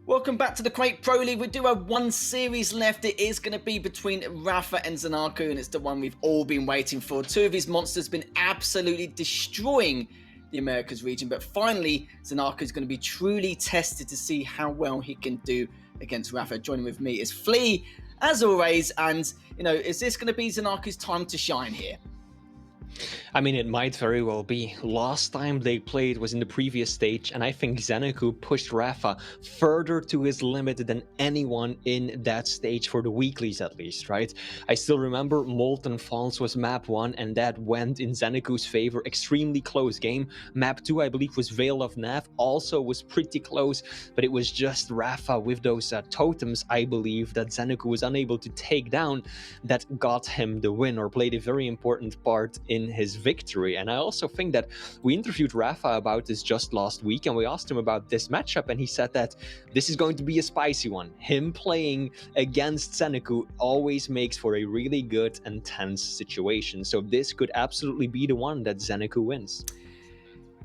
Welcome back to the Quake Pro League. We do have one series left. It is going to be between Rapha and ZenAku, and it's the one we've all been waiting for. Two of his monsters have been absolutely destroying the Americas region, but finally ZenAku is going to be truly tested to see how well he can do against Rapha. Joining with me is Flea, as always, and is this going to be ZenAku's time to shine here? I mean, it might very well be. Last time they played was in the previous stage, and I think ZenAku pushed Rapha further to his limit than anyone in that stage, for the weeklies at least, right? I still remember Molten Falls was map 1, and that went in ZenAku's favor. Extremely close game. Map 2, I believe, was Veil of Nav, also was pretty close, but it was just Rapha with those totems, I believe, that ZenAku was unable to take down, that got him the win, or played a very important part in his victory. And I also think that we interviewed Rapha about this just last week, and we asked him about this matchup, and he said that this is going to be a spicy one. Him playing against ZenAku always makes for a really good and tense situation, so this could absolutely be the one that ZenAku wins.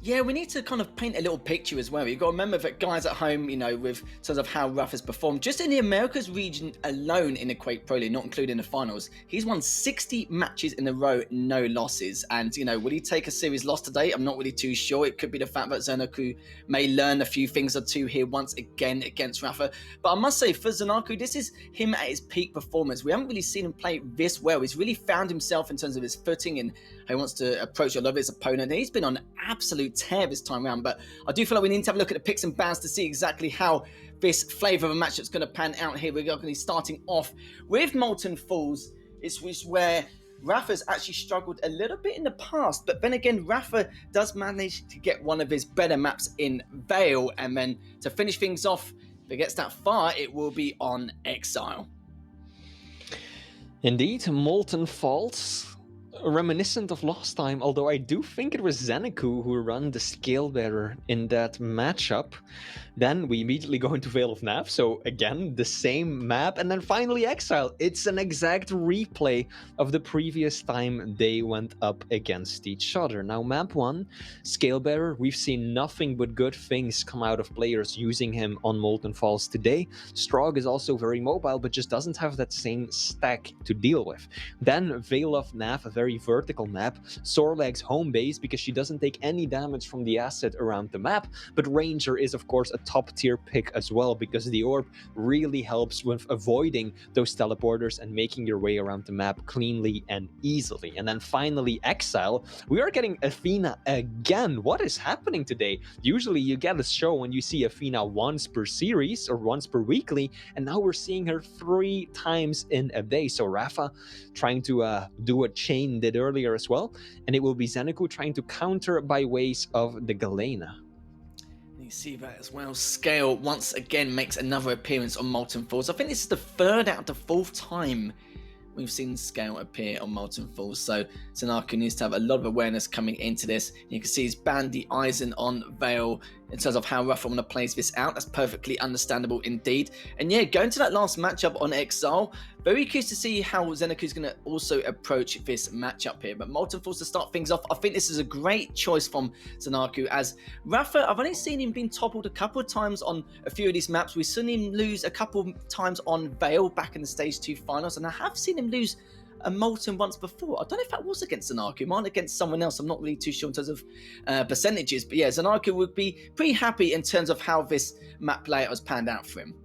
Yeah, we need to kind of paint a little picture as well. You've got to remember that guys at home, with terms of how Rapha's performed, just in the Americas region alone in the Quake Pro League, not including the finals, he's won 60 matches in a row, no losses. And, will he take a series loss today? I'm not really too sure. It could be the fact that ZenAku may learn a few things or two here once again against Rapha. But I must say, for ZenAku, this is him at his peak performance. We haven't really seen him play this well. He's really found himself in terms of his footing and how he wants to approach a lot of his opponent. And he's been on absolute tear this time around, but I do feel like we need to have a look at the picks and bans to see exactly how this flavour of a match is going to pan out here. We're going to be starting off with Molten Falls. It's where Rapha's actually struggled a little bit in the past, but then again, Rapha does manage to get one of his better maps in Veil, and then to finish things off, if it gets that far, it will be on Exile. Indeed, Molten Falls, reminiscent of last time, although I do think it was ZenAku who ran the scale bearer in that matchup. Then we immediately go into Veil of Nav, so again, the same map, and then finally Exile. It's an exact replay of the previous time they went up against each other. Now, map 1, scale bearer, we've seen nothing but good things come out of players using him on Molten Falls today. Strog is also very mobile, but just doesn't have that same stack to deal with. Then Veil of Nav, a very vertical map. Sorleg's home base, because she doesn't take any damage from the asset around the map, but Ranger is of course a top tier pick as well, because the orb really helps with avoiding those teleporters and making your way around the map cleanly and easily. And then finally Exile, we are getting Athena again. What is happening today? Usually you get a show when you see Athena once per series or once per weekly, and now we're seeing her 3 times in a day. So Rapha trying to do what Chain did earlier as well, and it will be ZenAku trying to counter by ways of the Galena. You see that as well. Scale once again makes another appearance on Molten Falls. I think this is the 3rd out of 4th time we've seen Scale appear on Molten Falls, so ZenAku needs to have a lot of awareness coming into this. You can see he's banned the Eisen on Veil in terms of how Rapha want to place this out. That's perfectly understandable indeed. And yeah, going to that last matchup on Exile, very curious to see how ZenAku is going to also approach this matchup here. But Molten Falls to start things off, I think this is a great choice from ZenAku, as Rapha, I've only seen him being toppled a couple of times on a few of these maps. We've seen him lose a couple of times on Veil back in the Stage 2 finals, and I have seen him lose a Molten once before. I don't know if that was against ZenAku, might against someone else. I'm not really too sure in terms of percentages, but yeah, ZenAku would be pretty happy in terms of how this map layout has panned out for him.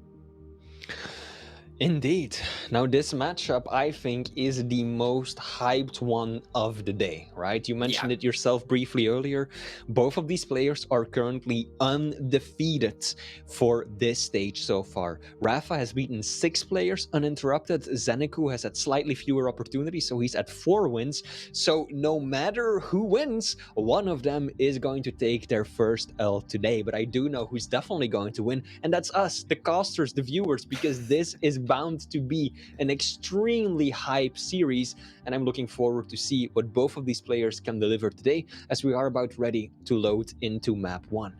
Indeed. Now this matchup, I think, is the most hyped one of the day, right? You mentioned it yourself briefly earlier. Both of these players are currently undefeated for this stage so far. Rapha has beaten 6 players uninterrupted. ZenAku has had slightly fewer opportunities, so he's at 4 wins. So no matter who wins, one of them is going to take their first L today. But I do know who's definitely going to win, and that's us, the casters, the viewers, because this is bound to be an extremely hype series, and I'm looking forward to see what both of these players can deliver today, as we are about ready to load into map 1.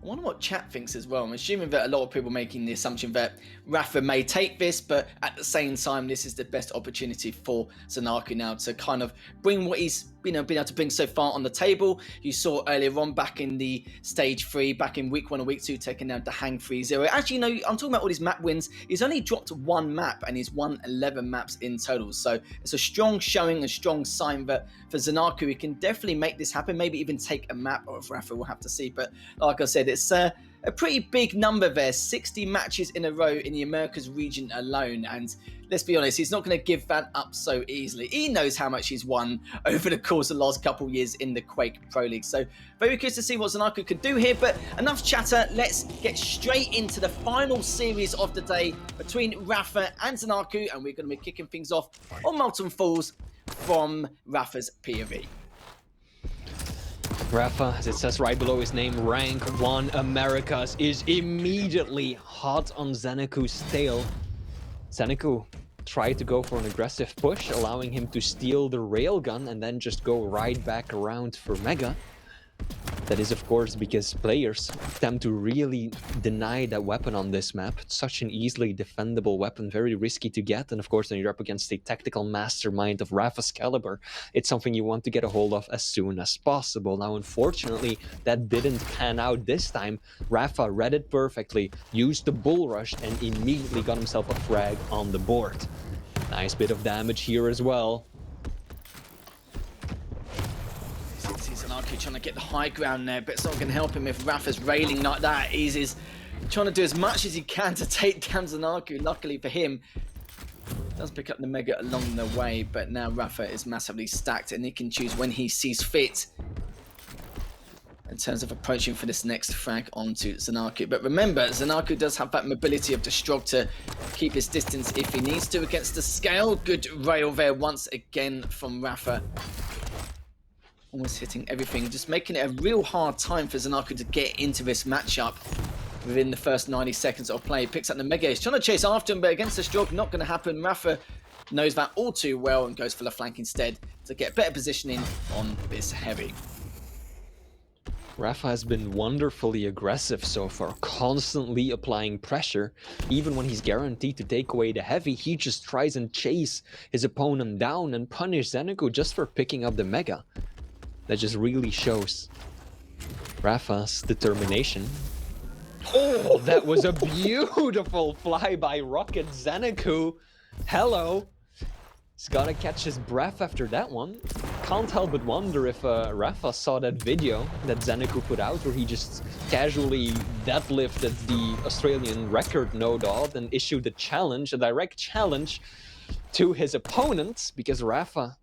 I wonder what chat thinks as well. I'm assuming that a lot of people making the assumption that Rapha may take this, but at the same time, this is the best opportunity for ZenAku now to kind of bring what he's been able to bring so far on the table. You saw earlier on back in the stage 3, back in week 1 or week 2, taking down the Hang 3-0. Actually, no, I'm talking about all these map wins. He's only dropped 1 map and he's won 11 maps in total. So it's a strong showing, a strong sign that for ZenAku, he can definitely make this happen. Maybe even take a map of rapha, we'll have to see. But like I said, it's a pretty big number there, 60 matches in a row in the Americas region alone. And let's be honest, he's not going to give that up so easily. He knows how much he's won over the course of the last couple of years in the Quake Pro League. So very curious to see what ZenAku could do here. But enough chatter, let's get straight into the final series of the day between rapha and ZenAku. And we're going to be kicking things off on Molten Falls from rapha's POV. rapha, as it says right below his name, rank 1 Americas, is immediately hot on ZenAku's tail. ZenAku tried to go for an aggressive push, allowing him to steal the railgun and then just go right back around for Mega. That is, of course, because players tend to really deny that weapon on this map. It's such an easily defendable weapon, very risky to get. And of course, when you're up against a tactical mastermind of rapha's caliber, it's something you want to get a hold of as soon as possible. Now, unfortunately, that didn't pan out this time. rapha read it perfectly, used the bull rush, and immediately got himself a frag on the board. Nice bit of damage here as well. ZenAku trying to get the high ground there, but it's not going to help him if rapha's railing like that. He's trying to do as much as he can to take down ZenAku. Luckily for him, does pick up the Mega along the way, but now rapha is massively stacked and he can choose when he sees fit in terms of approaching for this next frag onto ZenAku. But remember, ZenAku does have that mobility of Destrog to keep his distance if he needs to against the scale. Good rail there once again from rapha. Almost hitting everything, just making it a real hard time for ZenAku to get into this matchup within the first 90 seconds of play. Picks up the Mega, he's trying to chase after him, but against the stroke, not going to happen. rapha knows that all too well and goes for the flank instead to get better positioning on this heavy. rapha has been wonderfully aggressive so far, constantly applying pressure. Even when he's guaranteed to take away the heavy, he just tries and chase his opponent down and punish ZenAku just for picking up the Mega. That just really shows rapha's determination. Oh, that was a beautiful flyby rocket. ZenAku, hello. He's gotta catch his breath after that one. Can't help but wonder if rapha saw that video that ZenAku put out where he just casually deadlifted the Australian record, no doubt, and issued a challenge, a direct challenge to his opponent, because rapha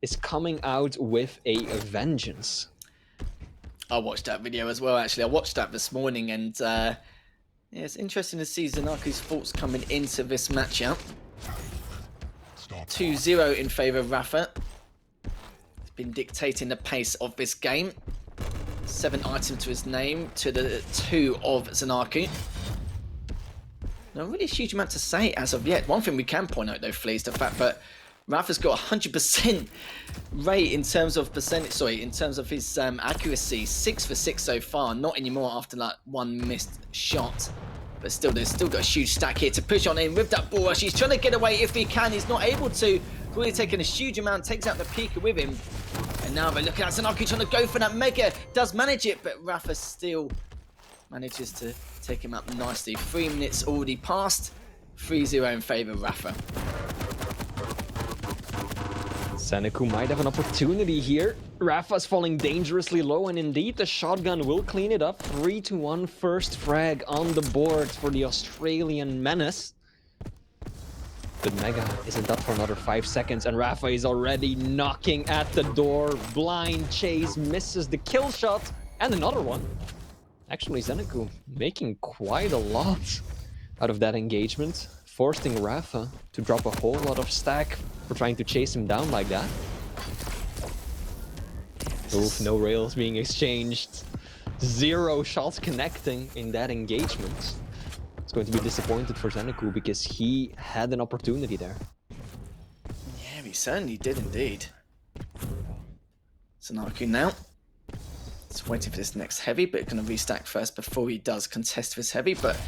is coming out with a vengeance. I watched that video as well, actually. I watched that this morning, and yeah, it's interesting to see ZenAku's thoughts coming into this matchup. 2-0 in favour of rapha. He's been dictating the pace of this game. 7 items to his name, to the 2 of ZenAku. Not really a huge amount to say as of yet. One thing we can point out, though, Flea, is the fact that rapha's got 100% rate in terms of in terms of his accuracy. 6 for 6 so far. Not anymore after that one missed shot. But still, there's still got a huge stack here to push on in with that bull rush. He's trying to get away if he can. He's not able to. Really taking a huge amount. Takes out the Pika with him. And now they're looking at ZenAku trying to go for that Mega. Does manage it, but rapha still manages to take him up nicely. 3 minutes already passed. 3-0 in favour of rapha. ZenAku might have an opportunity here. rapha's falling dangerously low, and indeed the shotgun will clean it up. 3-1 first frag on the board for the Australian menace. But Mega isn't up for another 5 seconds, and rapha is already knocking at the door. Blind chase, misses the kill shot, and another one. Actually, ZenAku making quite a lot out of that engagement, forcing rapha to drop a whole lot of stack for trying to chase him down like that. Oof, no rails being exchanged. 0 shots connecting in that engagement. It's going to be disappointed for ZenAku because he had an opportunity there. Yeah, he certainly did indeed. ZenAku now. He's waiting for this next heavy, but going to restack first before he does contest this heavy. But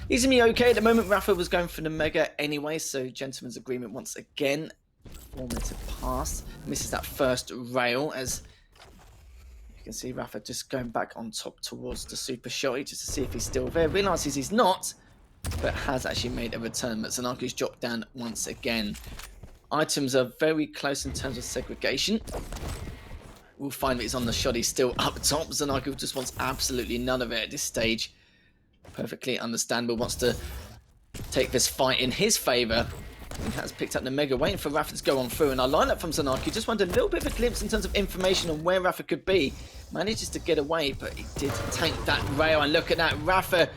he's going to be okay. At the moment, rapha was going for the Mega anyway, so gentleman's agreement once again. 4 minutes have passed. Misses that first rail as you can see rapha just going back on top towards the super shotty just to see if he's still there. Realizes he's not, but has actually made a return. But ZenAku's dropped down once again. Items are very close in terms of segregation. We'll find that he's on the shotty still up top. ZenAku just wants absolutely none of it at this stage. Perfectly understandable. Wants to take this fight in his favour. He has picked up the mega, waiting for rapha to go on through. And our lineup from ZenAku just wanted a little bit of a glimpse in terms of information on where rapha could be. Manages to get away, but he did tank that rail. And look at that, rapha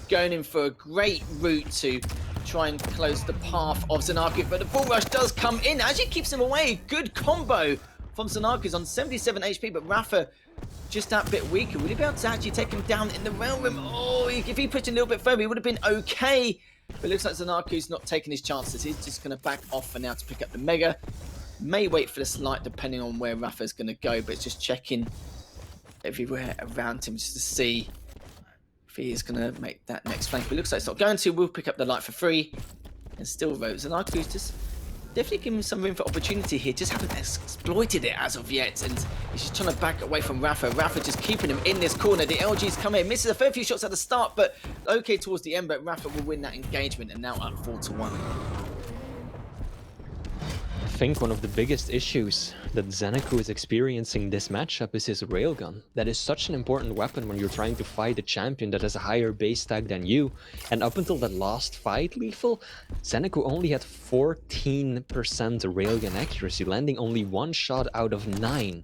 going in for a great route to try and close the path of ZenAku. But the bull rush does come in. Actually keeps him away. Good combo from ZenAku. He's on 77 HP, but rapha just that bit weaker. Will he be able to actually take him down in the rail room? Oh, if he pushed a little bit further, he would have been okay. But it looks like ZenAku's not taking his chances. He's just going to back off for now to pick up the mega. May wait for the slight depending on where rapha's going to go, but it's just checking everywhere around him just to see if he is going to make that next flank. But it looks like it's not going to. We'll pick up the light for free. And still Rose. ZenAku's just definitely giving him some room for opportunity here. Just haven't exploited it as of yet. And he's just trying to back away from rapha. Rapha just keeping him in this corner. The LG's come in. Misses a fair few shots at the start, but okay towards the end. But rapha will win that engagement and now up 4-1. I think one of the biggest issues that ZenAku is experiencing this matchup is his railgun. That is such an important weapon when you're trying to fight a champion that has a higher base tag than you. And up until that last fight, Lethal, ZenAku only had 14% railgun accuracy, landing only 1 shot out of 9.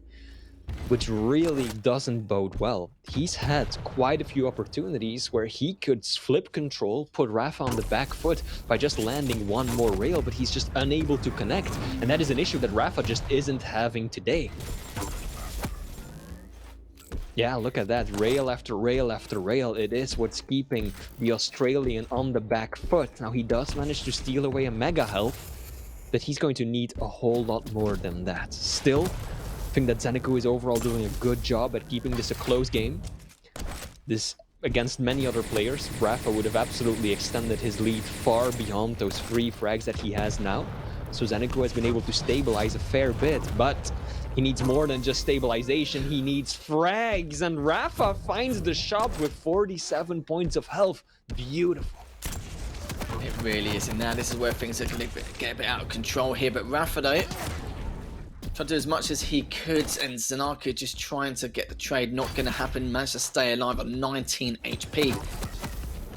Which really doesn't bode well. He's had quite a few opportunities where he could flip control, put rapha on the back foot by just landing 1 more rail, but he's just unable to connect. And that is an issue that rapha just isn't having today. Yeah, look at that. Rail after rail after rail. It is what's keeping the Australian on the back foot. Now, he does manage to steal away a mega health, but he's going to need a whole lot more than that. Still, I think that ZenAku is overall doing a good job at keeping this a close game. This, against many other players, rapha would have absolutely extended his lead far beyond those 3 frags that he has now. So ZenAku has been able to stabilize a fair bit, but he needs more than just stabilization. He needs frags, and rapha finds the shop with 47 points of health. Beautiful. It really is, and now this is where things are going to get a bit out of control here. But rapha, though, trying to do as much as he could, and ZenAku just trying to get the trade. Not going to happen. Managed to stay alive on 19 HP.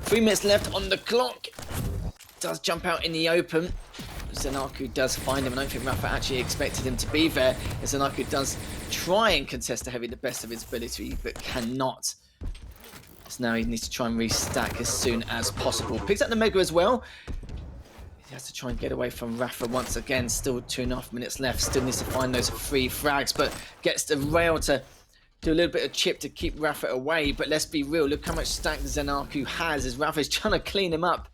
3 minutes left on the clock. Does jump out in the open. ZenAku does find him. I don't think rapha actually expected him to be there. And ZenAku does try and contest the heavy the best of his ability, but cannot. So now he needs to try and restack as soon as possible. Picks up the mega as well. He has to try and get away from rapha once again. Still 2.5 minutes left. Still needs to find those 3 frags, but gets the rail to do a little bit of chip to keep rapha away. But let's be real. Look how much stack ZenAku has as rapha is trying to clean him up.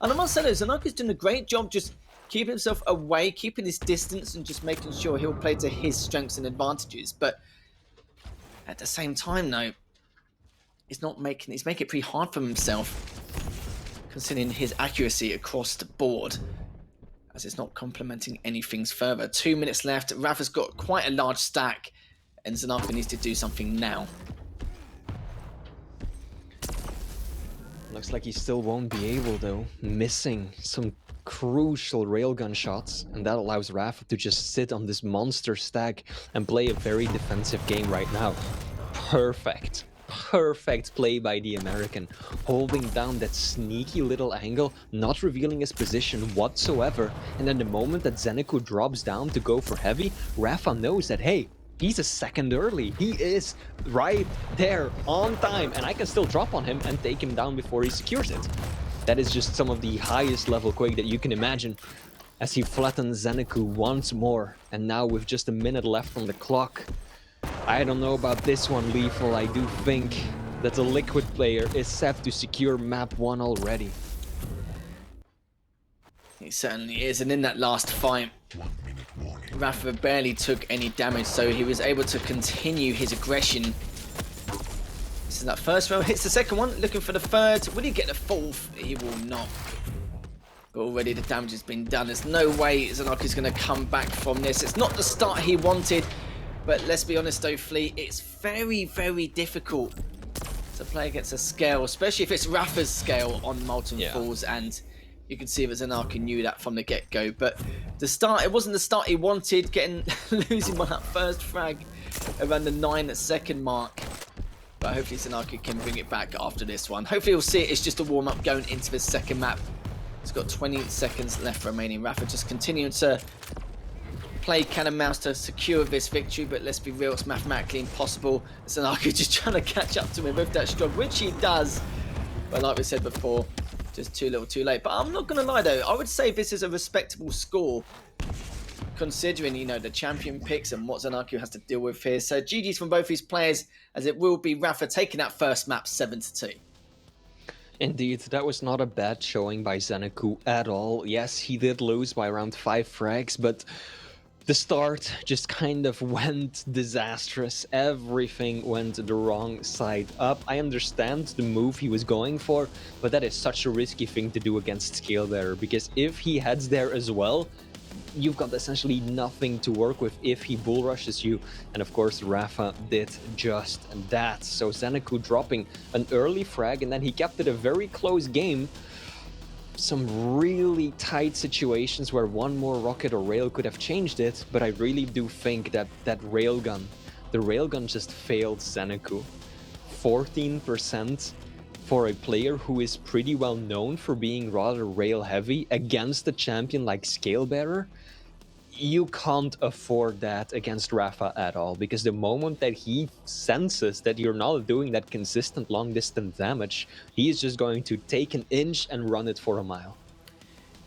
And I must say, ZenAku's doing a great job just keeping himself away, keeping his distance, and just making sure he'll play to his strengths and advantages. But at the same time, though, he's making it pretty hard for himself, considering his accuracy across the board, as it's not complementing anything further. 2 minutes left. rapha's got quite a large stack, and ZenAku needs to do something now. Looks like he still won't be able, though. Missing some crucial railgun shots, and that allows rapha to just sit on this monster stack and play a very defensive game right now. Perfect play by the American, holding down that sneaky little angle, not revealing his position whatsoever. And then the moment that ZenAku drops down to go for heavy, rapha knows that, hey, he's a second early. He is right there on time, and I can still drop on him and take him down before he secures it. That is just some of the highest level Quake that you can imagine, as he flattens ZenAku once more. And now with just a minute left on the clock, I don't know about this one, Lethal. I do think that the Liquid player is set to secure map 1 already. He certainly is, and in that last fight, rapha barely took any damage, so he was able to continue his aggression. This is that first row, hits the second one, looking for the third. Will he get the fourth? He will not. but already the damage has been done. There's no way ZenAku's going to come back from this. It's not the start he wanted, but let's be honest though, Fleet, it's very, very difficult to play against a scale, especially if it's rapha's scale on Molten Falls, and you can see that ZenAku knew that from the get-go. But the start, it wasn't the start he wanted, losing by that first frag around the 9-second mark. But hopefully ZenAku can bring it back after this one. Hopefully we'll see it. It's just a warm-up going into the second map. It's got 20 seconds left remaining. rapha just continuing to play cat and mouse to secure this victory, but let's be real, it's mathematically impossible. ZenAku just trying to catch up to him with that struggle, which he does. But like we said before, just too little too late. But I'm not going to lie though, I would say this is a respectable score, considering, you know, the champion picks and what ZenAku has to deal with here. So GG's from both these players, as it will be rapha taking that first map 7-2. Indeed, that was not a bad showing by ZenAku at all. Yes, he did lose by around 5 frags, but the start just kind of went disastrous. Everything went the wrong side up. I understand the move he was going for, but that is such a risky thing to do against Scale there, because if he heads there as well, you've got essentially nothing to work with if he bull rushes you. And of course rapha did just that. So ZenAku dropping an early frag, and then he kept it a very close game. Some really tight situations where one more rocket or rail could have changed it, but I really do think that the railgun just failed ZenAku. 14% for a player who is pretty well known for being rather rail heavy against a champion like Scalebearer. You can't afford that against rapha at all, because the moment that he senses that you're not doing that consistent long distance damage, he is just going to take an inch and run it for a mile.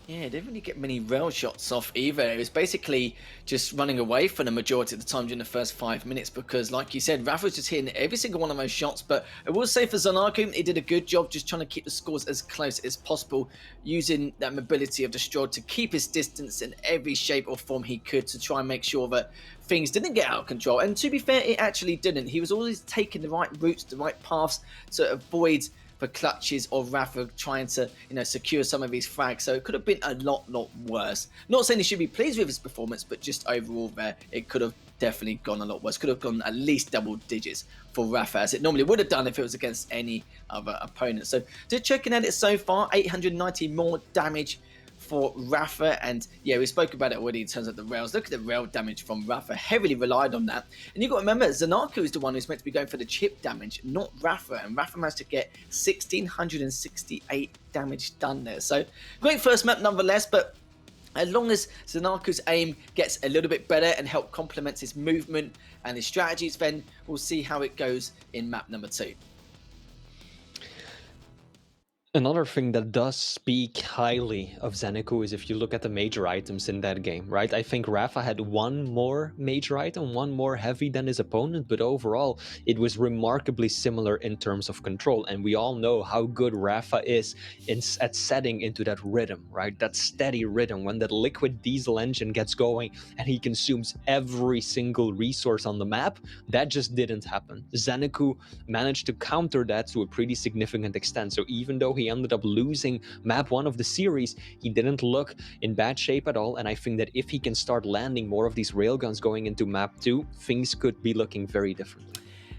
Yeah, didn't really get many rail shots off either. It was basically just running away for the majority of the time during the first 5 minutes, because like you said, rapha was just hitting every single one of those shots. But I will say for ZenAku, he did a good job just trying to keep the scores as close as possible, using that mobility of Destroyed to keep his distance in every shape or form he could, to try and make sure that things didn't get out of control. And to be fair, it actually didn't. He was always taking the right routes, the right paths to avoid for clutches of rapha trying to, you know, secure some of his frags. So it could have been a lot worse. Not saying he should be pleased with his performance, but just overall there, it could have definitely gone a lot worse. Could have gone at least double digits for rapha, as it normally would have done if it was against any other opponent. So just checking at it so far, 890 more damage for rapha, and yeah, we spoke about it already in terms of the rails. Look at the rail damage from rapha, heavily relied on that. And you've got to remember, ZenAku is the one who's meant to be going for the chip damage, not rapha, and rapha managed to get 1668 damage done there. So great first map nonetheless, but as long as ZenAku's aim gets a little bit better and help complements his movement and his strategies, then we'll see how it goes in map number 2. Another thing that does speak highly of ZenAku is if you look at the major items in that game, right? I think rapha had one more major item, one more heavy than his opponent, but overall it was remarkably similar in terms of control. And we all know how good rapha is at setting into that rhythm, right? That steady rhythm when that liquid diesel engine gets going and he consumes every single resource on the map. That just didn't happen. ZenAku managed to counter that to a pretty significant extent. So even though he ended up losing map 1 of the series, he didn't look in bad shape at all. And I think that if he can start landing more of these railguns going into map 2, things could be looking very differently.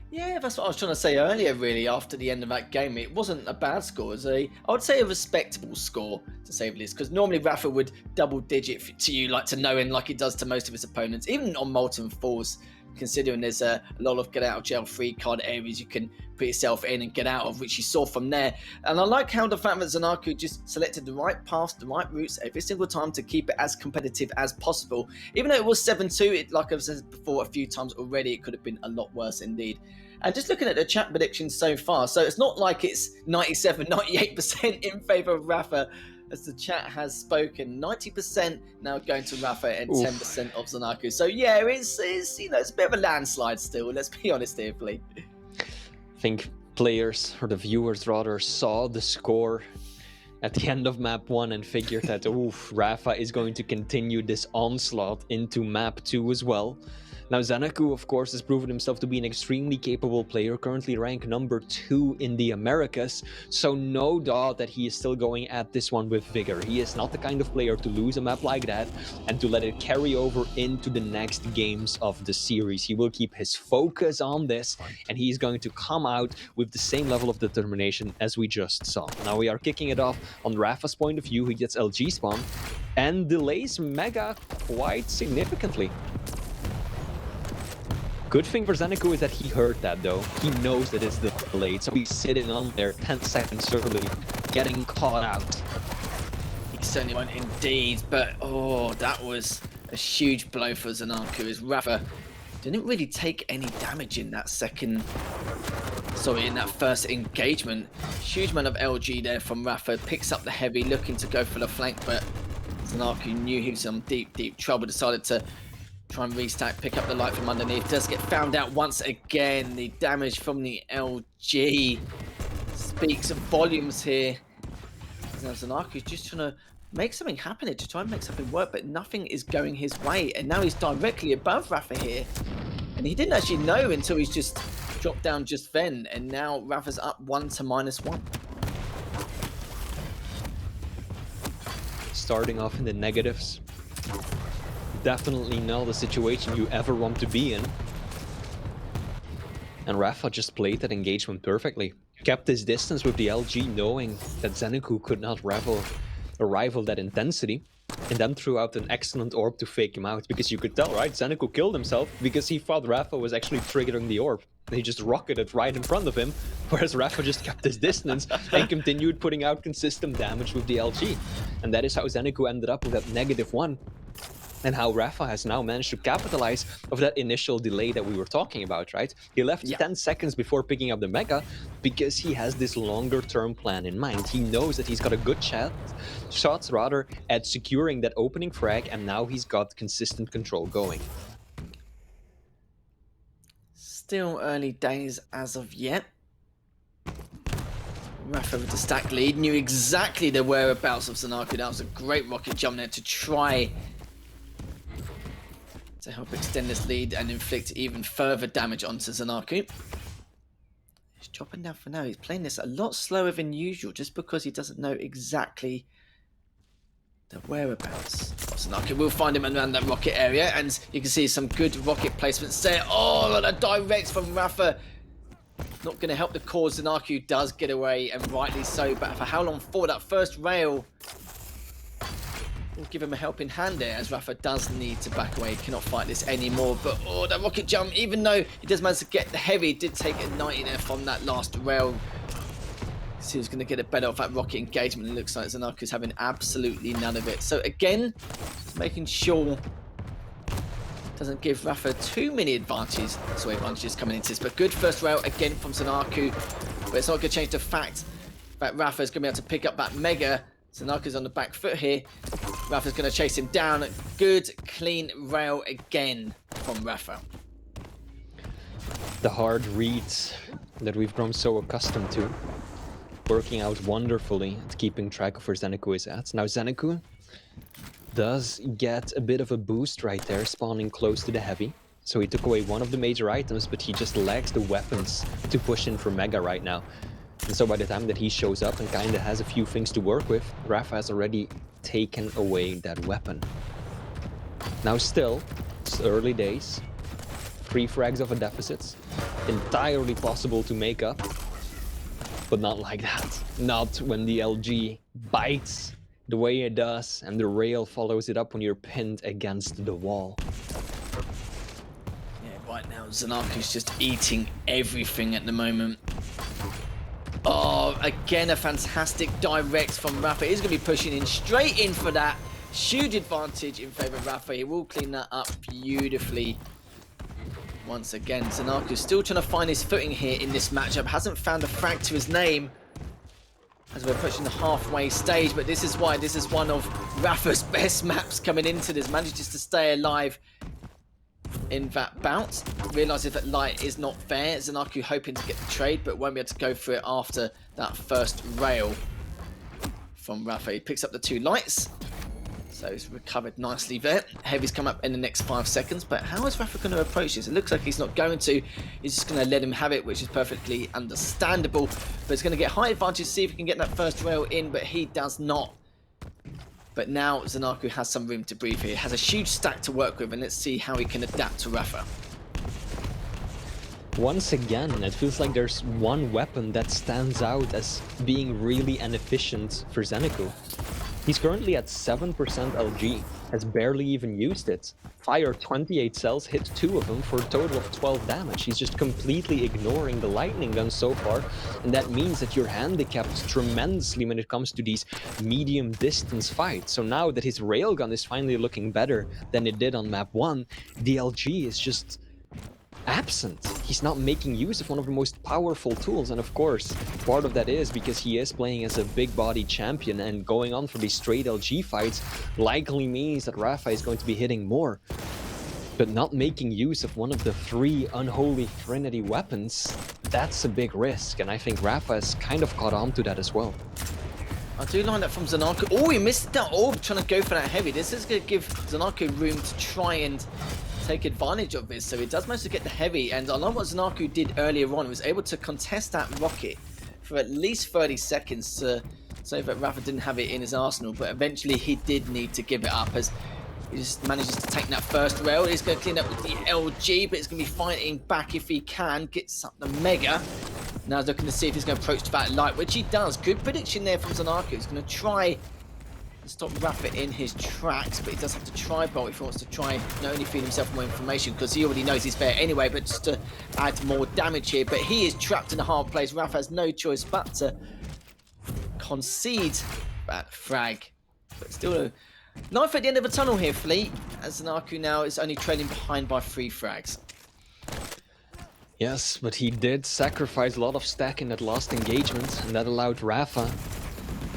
Yeah, that's what I was trying to say earlier, really, after the end of that game. It wasn't a bad score. It was I would say a respectable score, to say the least, because normally rapha would double digit to you, like to knowing, like it does to most of his opponents, even on Molten Falls, considering there's a lot of get out of jail free card areas you can put yourself in and get out of, which you saw from there. And I like how the fact that ZenAku just selected the right paths, the right routes every single time to keep it as competitive as possible. Even though it was 7-2, like I've said before a few times already, it could have been a lot worse indeed. And just looking at the chat predictions so far, so it's not like it's 97, 98% in favour of rapha, as the chat has spoken. 90% now going to rapha and 10% of ZenAku. So yeah, it's you know, it's a bit of a landslide still. Let's be honest here, please. I think players, or the viewers rather, saw the score at the end of map 1 and figured that rapha is going to continue this onslaught into map 2 as well. Now ZenAku, of course, has proven himself to be an extremely capable player, currently ranked number 2 in the Americas, so no doubt that he is still going at this one with vigor. He is not the kind of player to lose a map like that and to let it carry over into the next games of the series. He will keep his focus on this, and he's going to come out with the same level of determination as we just saw. Now we are kicking it off on Rapha's point of view. He gets LG spawn and delays Mega quite significantly. Good thing for ZenAku is that he heard that though. He knows that it's delayed, so he's sitting on there 10 seconds early, getting caught out. He certainly won't indeed, but oh, that was a huge blow for ZenAku as rapha didn't really take any damage in that in that first engagement. Huge amount of LG there from rapha, picks up the heavy, looking to go for the flank, but ZenAku knew he was in deep trouble, decided to try and restack, pick up the light from underneath. Does get found out once again. The damage from the LG speaks volumes here. Now ZenAku's just trying to make something happen here, to try and make something work, but nothing is going his way. And now he's directly above rapha here. And he didn't actually know until he's just dropped down just then. And now rapha's up 1 to -1. Starting off in the negatives. Definitely not the situation you ever want to be in. And rapha just played that engagement perfectly. Kept his distance with the LG, knowing that ZenAku could not rival that intensity. And then threw out an excellent orb to fake him out. Because you could tell, right? ZenAku killed himself because he thought rapha was actually triggering the orb. He just rocketed right in front of him, whereas rapha just kept his distance and continued putting out consistent damage with the LG. And that is how ZenAku ended up with that -1. And how rapha has now managed to capitalize of that initial delay that we were talking about, right? He left 10 seconds before picking up the Mega because he has this longer-term plan in mind. He knows that he's got a good shots at securing that opening frag, and now he's got consistent control going. Still early days as of yet. rapha with the stack lead, knew exactly the whereabouts of ZenAku. That was a great rocket jump there to try to help extend this lead and inflict even further damage onto ZenAku. He's dropping down for now. He's playing this a lot slower than usual just because he doesn't know exactly the whereabouts of ZenAku. We'll find him around that rocket area, and you can see some good rocket placements there. Oh, and a direct from rapha. Not going to help the cause. ZenAku does get away, and rightly so, but for how long for? That first rail will give him a helping hand there, as rapha does need to back away. He cannot fight this anymore. But oh, that rocket jump, even though he does manage to get the heavy, did take a 90 there from that last rail. See who's going to get it better off that rocket engagement. It looks like ZenAku's having absolutely none of it. So again, making sure doesn't give rapha too many advantages coming into this. But good first rail again from ZenAku. But it's not going to change the fact that rapha's going to be able to pick up that Mega. ZenAku's on the back foot here. rapha's going to chase him down. Good, clean rail again from rapha. The hard reads that we've grown so accustomed to, working out wonderfully at keeping track of where ZenAku is at. Now ZenAku does get a bit of a boost right there, spawning close to the heavy. So he took away one of the major items, but he just lacks the weapons to push in for Mega right now. And so by the time that he shows up and kinda has a few things to work with, rapha has already taken away that weapon. Now still, it's early days, 3 frags of a deficit, entirely possible to make up, but not like that. Not when the LG bites the way it does and the rail follows it up when you're pinned against the wall. Yeah, right now ZenAku's just eating everything at the moment. Oh, again a fantastic direct from rapha. He's going to be pushing in straight in for that. Huge advantage in favour of rapha. He will clean that up beautifully. Once again, ZenAku's still trying to find his footing here in this matchup. Hasn't found a frag to his name as we're approaching the halfway stage. But this is why this is one of rapha's best maps coming into this. Manages to stay alive in that bout. Realises that light is not fair. ZenAku hoping to get the trade, but won't be able to go for it after that first rail from rapha. He picks up the 2 lights. So he's recovered nicely there. Heavy's come up in the next 5 seconds, but how is Rapha going to approach this? It looks like he's not going to. He's just going to let him have it, which is perfectly understandable. But he's going to get high advantage, see if he can get that first rail in, but he does not. But now ZenAku has some room to breathe here. He has a huge stack to work with, and let's see how he can adapt to Rapha. Once again, it feels like there's one weapon that stands out as being really inefficient for ZenAku. He's currently at 7% LG, has barely even used it. Fired 28 cells, hit 2 of them for a total of 12 damage. He's just completely ignoring the lightning gun so far, and that means that you're handicapped tremendously when it comes to these medium distance fights. So now that his railgun is finally looking better than it did on map 1, the LG is just absent. He's not making use of one of the most powerful tools, and of course part of that is because he is playing as a big body champion, and going on for these straight LG fights likely means that Rapha is going to be hitting more. But not making use of one of the 3 unholy trinity weapons, that's a big risk, and I think Rapha has kind of caught on to that as well. I do like that from ZenAku. Oh, he missed that orb trying to go for that heavy. This is going to give ZenAku room to try and take advantage of this, so he does manage to get the heavy, and I like what ZenAku did earlier on. He was able to contest that rocket for at least 30 seconds to say that Rapha didn't have it in his arsenal, but eventually he did need to give it up as he just manages to take that first rail. He's going to clean up with the LG, but he's going to be fighting back if he can. Gets up the Mega. Now he's looking to see if he's going to approach that light, which he does. Good prediction there from ZenAku. He's going to try to stop Rapha in his tracks, but he does have to try bolt if he wants to try not only feed himself more information, because he already knows he's there anyway, but just to add more damage here. But he is trapped in a hard place. Rapha has no choice but to concede that frag. But still a life at the end of the tunnel here, Fleet, as ZenAku now is only trailing behind by 3 frags. Yes, but he did sacrifice a lot of stack in that last engagement, and that allowed Rapha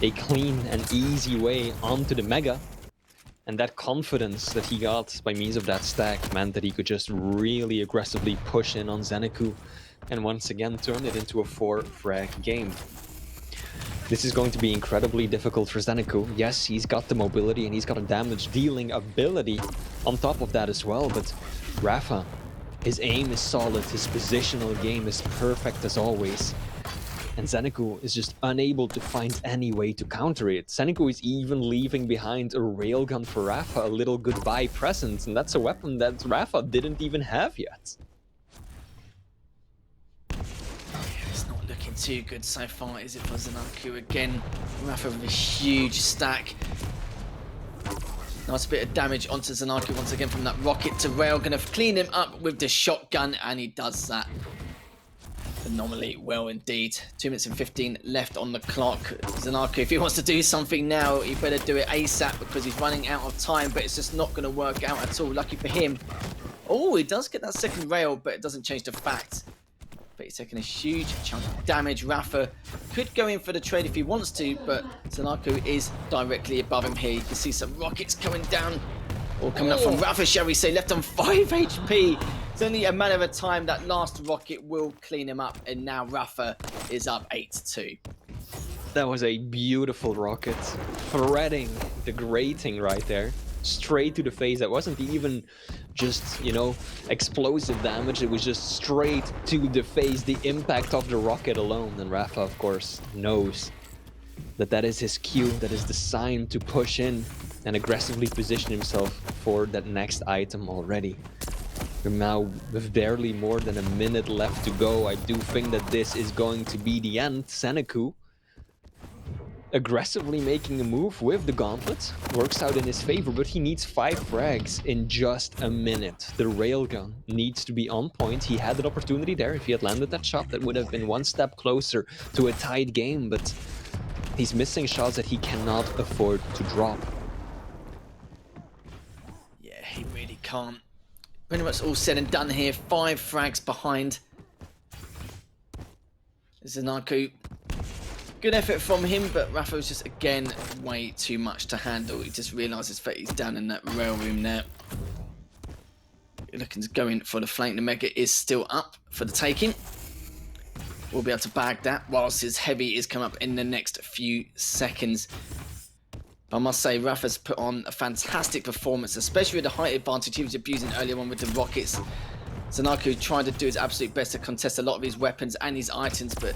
a clean and easy way onto the Mega. And that confidence that he got by means of that stack meant that he could just really aggressively push in on ZenAku and once again turn it into a 4-frag game. This is going to be incredibly difficult for ZenAku. Yes, he's got the mobility and he's got a damage dealing ability on top of that as well, but Rapha, his aim is solid, his positional game is perfect as always. And ZenAku is just unable to find any way to counter it. ZenAku is even leaving behind a railgun for Rapha, a little goodbye present, and that's a weapon that Rapha didn't even have yet. It's not looking too good so far, is it, for ZenAku? Again, Rapha with a huge stack. Nice bit of damage onto ZenAku once again from that rocket to rail. Gonna clean him up with the shotgun, and he does that phenomenally well indeed. 2 minutes and 15 left on the clock. ZenAku, if he wants to do something now, he better do it ASAP because he's running out of time, but it's just not going to work out at all. Lucky for him. Oh, he does get that second rail, but it doesn't change the fact. But he's taking a huge chunk of damage. Rapha could go in for the trade if he wants to, but ZenAku is directly above him here. You can see some rockets coming down, or coming up from Rapha, shall we say, left on 5 HP. It's only a matter of time. That last rocket will clean him up, and now Rapha is up 8-2. That was a beautiful rocket, threading the grating right there, straight to the face. That wasn't even just, you know, explosive damage. It was just straight to the face, the impact of the rocket alone. And Rapha, of course, knows that that is his cue, that is the sign to push in and aggressively position himself for that next item already. We're now with barely more than a minute left to go. I do think that this is going to be the end. ZenAku aggressively making a move with the gauntlet. Works out in his favor, but he needs 5 frags in just a minute. The railgun needs to be on point. He had an opportunity there. If he had landed that shot, that would have been one step closer to a tied game, but he's missing shots that he cannot afford to drop. Yeah, he really can't. Pretty much all said and done here. 5 frags behind. ZenAku. Good effort from him, but Rapha was just, again, way too much to handle. He just realises that he's down in that rail room there. Looking to go in for the flank. The Mega is still up for the taking. We'll be able to bag that whilst his heavy is come up in the next few seconds. I must say, Rapha's put on a fantastic performance, especially with the height advantage he was abusing earlier on with the rockets. ZenAku tried to do his absolute best to contest a lot of his weapons and his items, but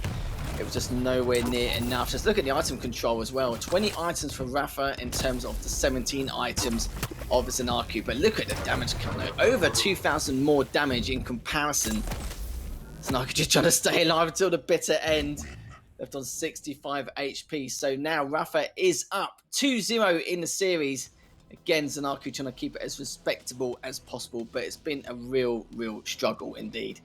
it was just nowhere near enough. Just look at the item control as well. 20 items for Rapha in terms of the 17 items of ZenAku. But look at the damage count though. Over 2,000 more damage in comparison. ZenAku just trying to stay alive until the bitter end. Left on 65 HP. So now Rapha is up 2-0 in the series. Again, ZenAku trying to keep it as respectable as possible, but it's been a real struggle indeed.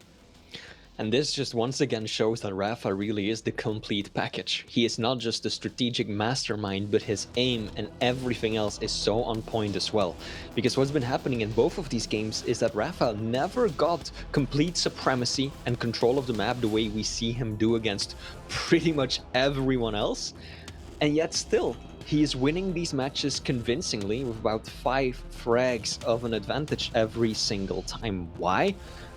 And this just once again shows that Rapha really is the complete package. He is not just a strategic mastermind, but his aim and everything else is so on point as well. Because what's been happening in both of these games is that Rapha never got complete supremacy and control of the map the way we see him do against pretty much everyone else. And yet still, he is winning these matches convincingly with about 5 frags of an advantage every single time. Why?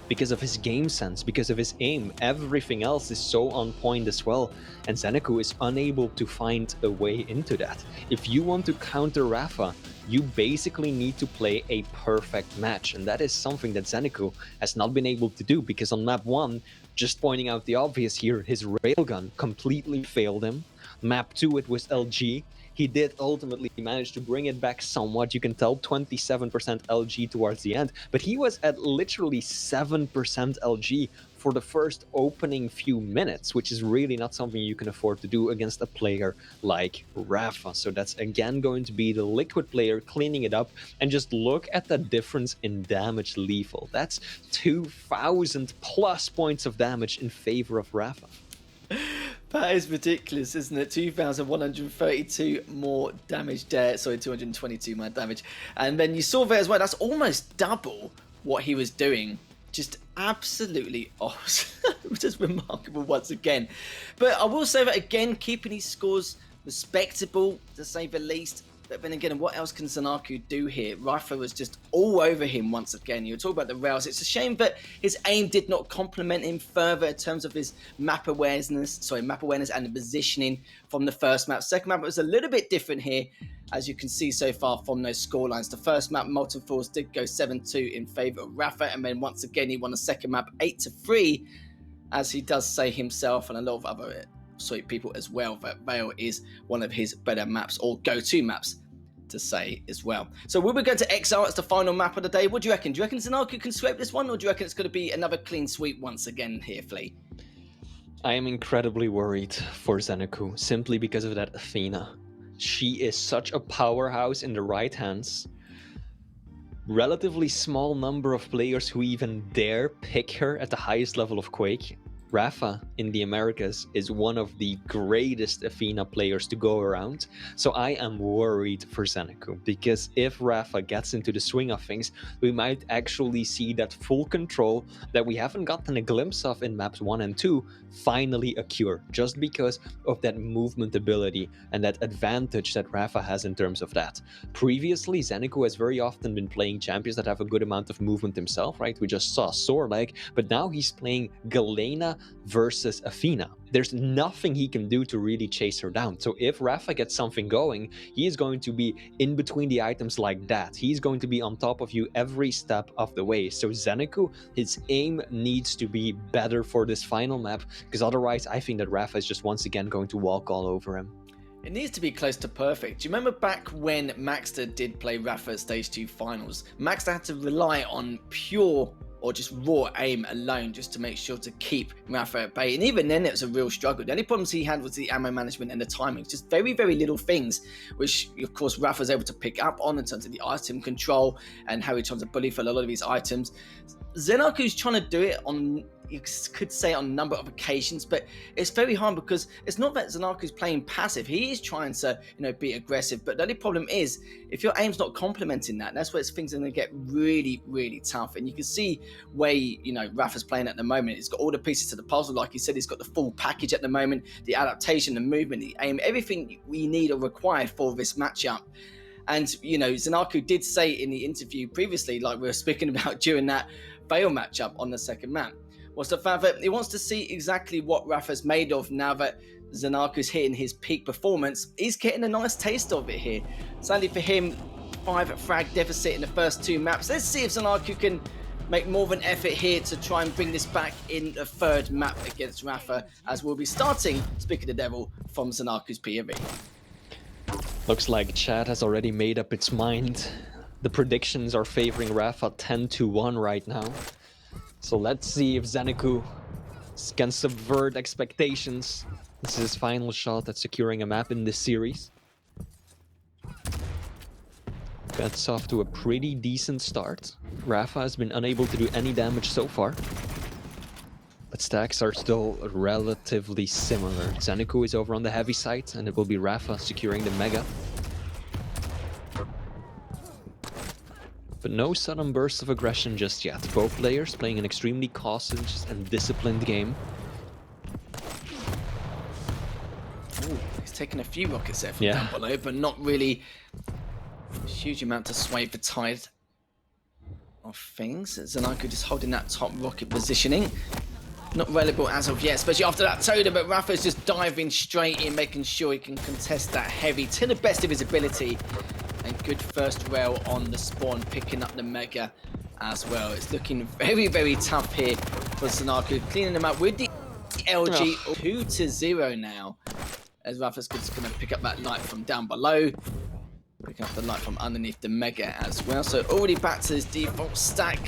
Because of his game sense, because of his aim. Everything else is so on point as well, and ZenAku is unable to find a way into that. If you want to counter Rapha, you basically need to play a perfect match, and that is something that ZenAku has not been able to do, because on map 1, just pointing out the obvious here, his railgun completely failed him. Map 2, it was LG. He did ultimately manage to bring it back somewhat. You can tell 27% LG towards the end, but he was at literally 7% LG for the first opening few minutes, which is really not something you can afford to do against a player like Rapha. So that's again going to be the Liquid player cleaning it up, and just look at the difference in damage lethal. That's 2,000 plus points of damage in favor of Rapha. That is ridiculous, isn't it? 2,132 more damage there. Sorry, 222 more damage. And then you saw there as well, that's almost double what he was doing. Just absolutely awesome. Just remarkable once again. But I will say that again, keeping his scores respectable, to say the least. But then again, what else can ZenAku do here? Rapha was just all over him once again. You were talking about the rails. It's a shame that his aim did not complement him further in terms of his map awareness and the positioning from the first map. Second map was a little bit different here, as you can see so far from those scorelines. The first map, Molten Falls, did go 7-2 in favor of Rapha, and then once again, he won the second map 8-3, as he does say himself, and a lot of other people as well, that Vale is one of his better maps, or go-to maps to say as well. So we'll be going to Exile as the final map of the day. What do you reckon? Do you reckon ZenAku can sweep this one, or do you reckon it's going to be another clean sweep once again here, Flea? I am incredibly worried for ZenAku, simply because of that Athena. She is such a powerhouse in the right hands. Relatively small number of players who even dare pick her at the highest level of Quake. Rapha in the Americas is one of the greatest Athena players to go around, so I am worried for ZenAku, because if Rapha gets into the swing of things, we might actually see that full control that we haven't gotten a glimpse of in maps 1 and 2 finally occur, just because of that movement ability and that advantage that Rapha has in terms of that. Previously, ZenAku has very often been playing champions that have a good amount of movement himself, right? We just saw Sorlag, but now he's playing Galena versus Athena. There's nothing he can do to really chase her down. So if Rapha gets something going, he is going to be in between the items like that. He's going to be on top of you every step of the way. So ZenAku, his aim needs to be better for this final map, because otherwise I think that Rapha is just once again going to walk all over him. It needs to be close to perfect. Do you remember back when Maxter did play Rapha at Stage 2 finals? Maxter had to rely on pure or just raw aim alone just to make sure to keep Rapha at bay. And even then it was a real struggle. The only problems he had was the ammo management and the timing. Just very little things, which of course Rapha was able to pick up on in terms of the item control and how he tries to bully for a lot of these items. ZenAku's trying to do it on, you could say, on a number of occasions, but it's very hard because it's not that ZenAku's playing passive. He is trying to, be aggressive, but the only problem is if your aim's not complementing that, that's where things are going to get really tough. And you can see where, Rapha's playing at the moment. He's got all the pieces to the puzzle. Like you said, he's got the full package at the moment, the adaptation, the movement, the aim, everything we need or required for this matchup. And, ZenAku did say in the interview previously, like we were speaking about during that Vale matchup on the second map, was the fact that he wants to see exactly what Rapha's made of now that ZenAku's hitting his peak performance, he's getting a nice taste of it here. Sadly for him, 5 frag deficit in the first 2 maps. Let's see if ZenAku can make more of an effort here to try and bring this back in the 3rd map against Rapha, as we'll be starting, speak of the devil, from ZenAku's POV. Looks like Chad has already made up its mind. The predictions are favoring Rapha 10-1 right now. So let's see if ZenAku can subvert expectations. This is his final shot at securing a map in this series. Gets off to a pretty decent start. Rapha has been unable to do any damage so far. But stacks are still relatively similar. ZenAku is over on the heavy side, and it will be Rapha securing the Mega. But no sudden bursts of aggression just yet. Both players playing an extremely cautious and disciplined game. Ooh, he's taken a few rockets there from Yeah. down below, but not really a huge amount to sway the tide of things. ZenAku just holding that top rocket positioning. Not reliable as of yet, especially after that totem, but Rapha's just diving straight in, making sure he can contest that heavy to the best of his ability. And good first rail on the spawn, picking up the Mega as well. It's looking very, very tough here for ZenAku, cleaning them up with the LG. 2-0 now, as Rapha's just going to pick up that light from down below. Picking up the light from underneath the Mega as well. So already back to his default stack.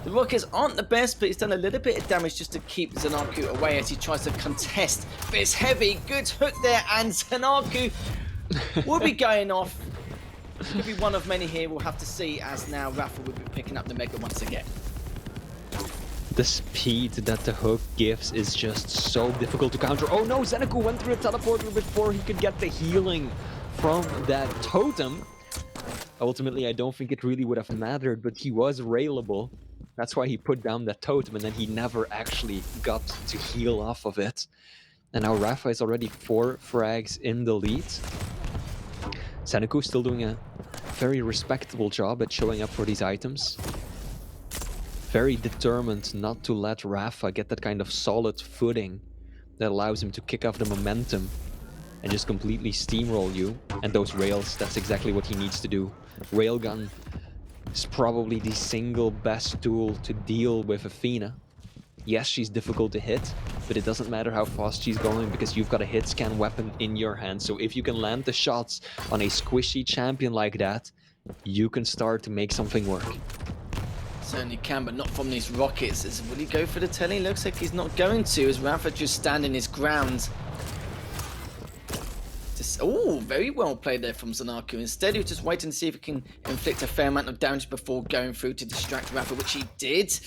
The rockets aren't the best, but he's done a little bit of damage just to keep ZenAku away as he tries to contest this heavy. Good hook there, and ZenAku will be going off. Could be one of many here, we'll have to see, as now Rapha will be picking up the Mega once again. The speed that the hook gives is just so difficult to counter. Oh no, ZenAku went through a teleporter before he could get the healing from that totem. Ultimately, I don't think it really would have mattered, but he was railable. That's why he put down that totem, and then he never actually got to heal off of it. And now Rapha is already 4 frags in the lead. ZenAku still doing a very respectable job at showing up for these items. Very determined not to let Rapha get that kind of solid footing that allows him to kick off the momentum and just completely steamroll you. And those rails, that's exactly what he needs to do. Railgun is probably the single best tool to deal with Athena. Yes, she's difficult to hit, but it doesn't matter how fast she's going because you've got a hit scan weapon in your hand. So if you can land the shots on a squishy champion like that, you can start to make something work. Certainly can, but not from these rockets. Will he go for the telly? Looks like he's not going to, as Rapha just standing his ground. Oh, very well played there from ZenAku. Instead, he was just waiting to see if he can inflict a fair amount of damage before going through to distract Rapha, which he did.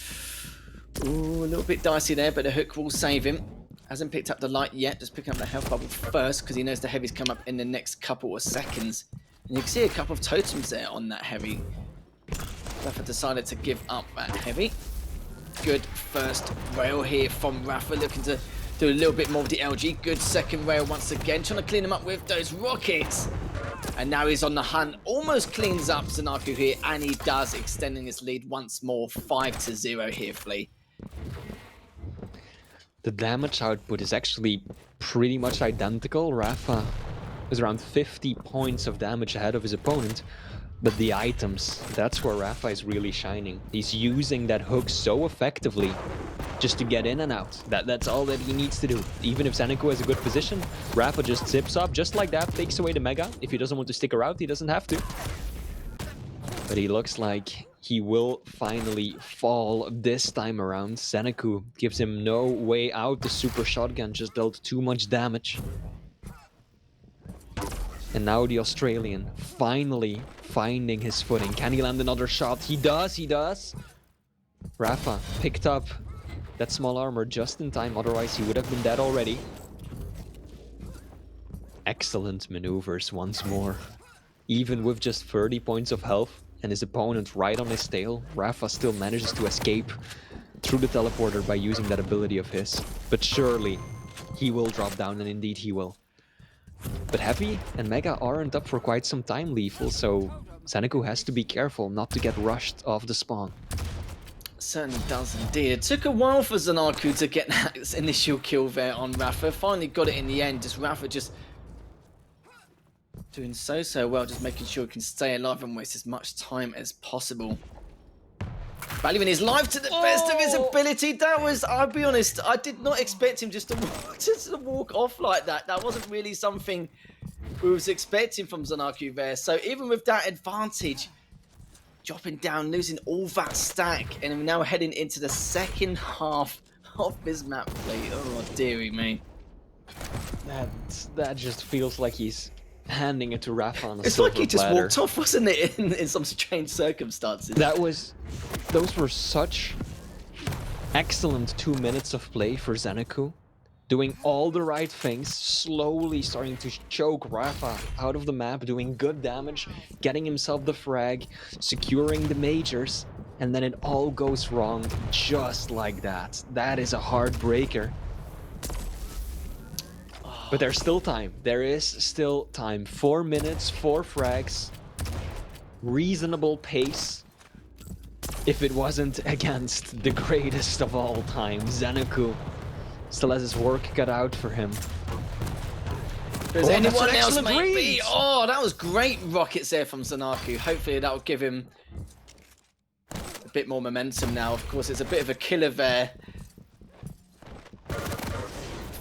Ooh, a little bit dicey there, but the hook will save him. Hasn't picked up the light yet, just picking up the health bubble first, because he knows the heavy's come up in the next couple of seconds. And you can see a couple of totems there on that heavy. Rapha decided to give up that heavy. Good first rail here from Rapha, looking to do a little bit more of the LG. Good second rail once again, trying to clean him up with those rockets. And now he's on the hunt, almost cleans up ZenAku here, and he does, extending his lead once more. 5-0 here, Flea. The damage output is actually pretty much identical. Rapha is around 50 points of damage ahead of his opponent. But the items, that's where Rapha is really shining. He's using that hook so effectively just to get in and out. That's all that he needs to do. Even if ZenAku has a good position, Rapha just zips up just like that, takes away the Mega. If he doesn't want to stick around, he doesn't have to. But he looks like he will finally fall this time around. ZenAku gives him no way out. The super shotgun just dealt too much damage. And now the Australian finally finding his footing. Can he land another shot? He does, he does. Rapha picked up that small armor just in time, otherwise he would have been dead already. Excellent maneuvers once more. Even with just 30 points of health and his opponent right on his tail, Rapha still manages to escape through the teleporter by using that ability of his. But surely he will drop down, and indeed he will. But Heavy and Mega aren't up for quite some time, Lethal, so ZenAku has to be careful not to get rushed off the spawn. Certainly does indeed. It took a while for ZenAku to get that initial kill there on rapha. Finally got it in the end. Just rapha just doing so well, just making sure he can stay alive and waste as much time as possible. Valuing his life to the best of his ability. That was, I'll be honest, I did not expect him just to walk off like that. That wasn't really something we was expecting from ZenAku there. So even with that advantage, dropping down, losing all that stack, and we're now heading into the second half of this map play. Oh, dearie me. That just feels like he's handing it to rapha on a It's silver like he just platter. walked off, wasn't it, in some strange circumstances. Those were such excellent 2 minutes of play for ZenAku. Doing all the right things, slowly starting to choke rapha out of the map, doing good damage, getting himself the frag, securing the majors, and then it all goes wrong just like that. That is a heartbreaker. But there's still time. There is still time. 4 minutes, 4 frags, reasonable pace. If it wasn't against the greatest of all time, ZenAku still has his work cut out for him. There's anyone else, excellent maybe? read. Oh, that was great rockets there from ZenAku. Hopefully that will give him a bit more momentum now. Of course, it's a bit of a killer there.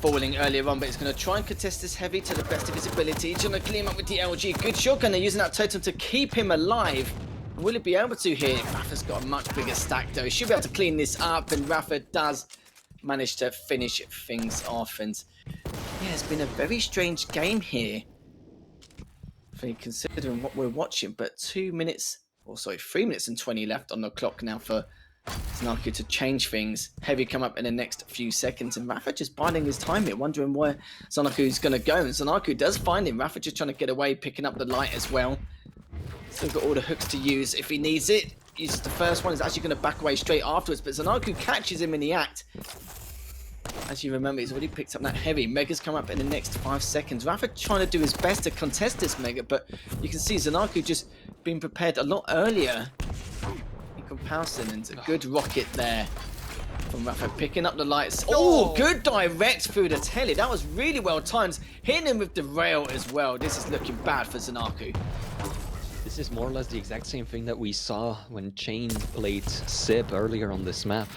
Falling earlier on, but he's going to try and contest this heavy to the best of his ability. Trying to clean him up with the LG. Good shotgun. They're using that totem to keep him alive. Will he be able to here? rapha's got a much bigger stack though. He should be able to clean this up, and rapha does manage to finish things off. And yeah, it's been a very strange game here, considering what we're watching. But 3 minutes and 20 left on the clock now for ZenAku to change things. Heavy come up in the next few seconds, and rapha just biding his time here, wondering where ZenAku's going to go. And ZenAku does find him. rapha just trying to get away, picking up the light as well. Still got all the hooks to use if he needs it. Uses the first one, is actually going to back away straight afterwards, but ZenAku catches him in the act. As you remember, he's already picked up that heavy. Mega's come up in the next 5 seconds. rapha trying to do his best to contest this Mega, but you can see ZenAku just being prepared a lot earlier in comparison, and a good rocket there from rapha, picking up the lights. Oh, good direct through the telly. That was really well timed. Hitting him with the rail as well. This is looking bad for ZenAku. This is more or less the exact same thing that we saw when Chain played Sib earlier on this map.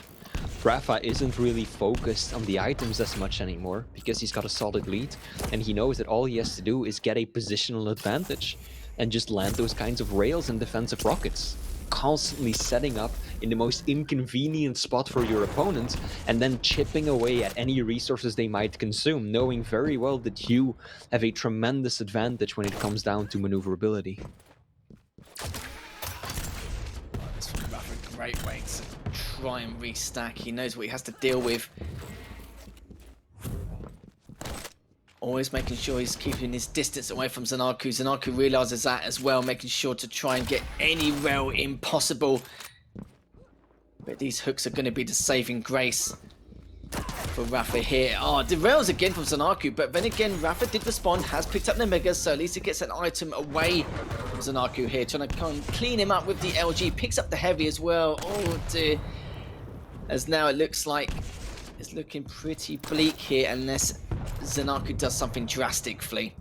rapha isn't really focused on the items as much anymore because he's got a solid lead, and he knows that all he has to do is get a positional advantage and just land those kinds of rails and defensive rockets. Constantly setting up in the most inconvenient spot for your opponent and then chipping away at any resources they might consume, knowing very well that you have a tremendous advantage when it comes down to maneuverability. That's a great way to try and restack. He knows what he has to deal with. Always making sure he's keeping his distance away from ZenAku. ZenAku realizes that as well, making sure to try and get any rail in possible. But these hooks are going to be the saving grace for rapha here. Oh, the rails again from ZenAku, but then again, rapha did respond, has picked up the Mega, so at least he gets an item away from ZenAku here, trying to come clean him up with the LG, picks up the heavy as well. Oh dear. As now it looks like it's looking pretty bleak here, unless ZenAku does something drastically.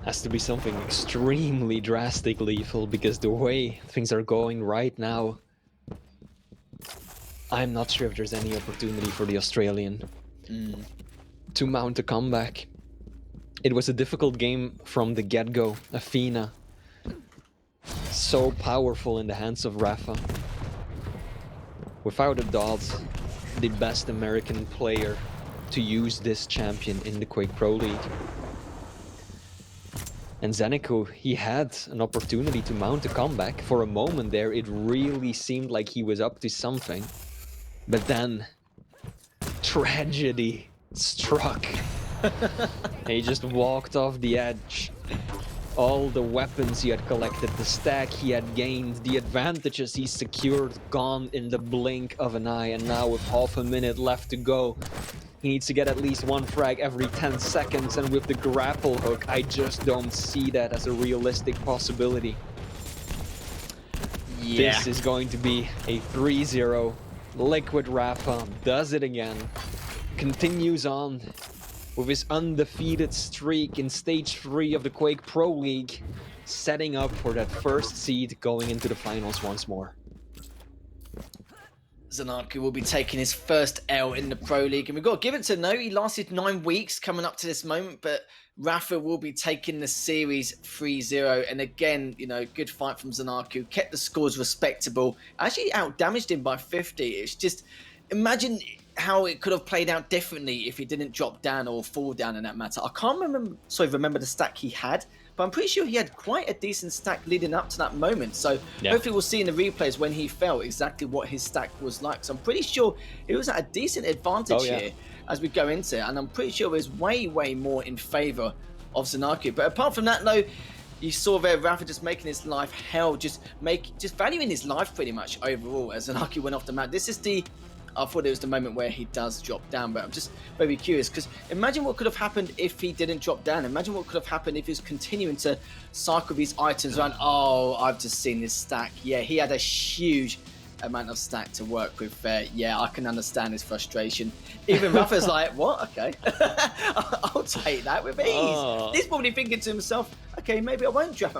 Has to be something extremely drastic lethal, because the way things are going right now, I'm not sure if there's any opportunity for the Australian to mount a comeback. It was a difficult game from the get-go. Athena, so powerful in the hands of rapha. Without a doubt, the best American player to use this champion in the Quake Pro League. And ZenAku, he had an opportunity to mount a comeback. For a moment there, it really seemed like he was up to something. But then, tragedy struck. And he just walked off the edge. All the weapons he had collected, the stack he had gained, the advantages he secured, gone in the blink of an eye. And now with half a minute left to go, he needs to get at least one frag every 10 seconds. And with the grapple hook, I just don't see that as a realistic possibility. Yeah. This is going to be a 3-0. Liquid Rapha does it again. Continues on with his undefeated streak in Stage 3 of the Quake Pro League, setting up for that first seed going into the finals once more. ZenAku will be taking his first L in the Pro League, and we've got to give it to he lasted 9 weeks coming up to this moment, but Rapha will be taking the series 3-0, and again, good fight from ZenAku, kept the scores respectable, actually out-damaged him by 50. It's just, imagine how it could have played out differently if he didn't drop down or fall down in that matter. I can't remember the stack he had, but I'm pretty sure he had quite a decent stack leading up to that moment. So hopefully we'll see in the replays when he fell exactly what his stack was like. So I'm pretty sure it was at a decent advantage here as we go into it. And I'm pretty sure it was way, way more in favor of ZenAku. But apart from that, though, you saw there Rapha just making his life hell, just valuing his life pretty much overall as ZenAku went off the map. This is I thought it was the moment where he does drop down, but I'm just very curious because imagine what could have happened if he didn't drop down. Imagine what could have happened if he was continuing to cycle these items around. Oh, I've just seen this stack. Yeah, he had a huge amount of stack to work with there. Yeah, I can understand his frustration. Even Rapha's like, what? Okay, I'll take that with ease. Oh. He's probably thinking to himself, okay, maybe I won't drop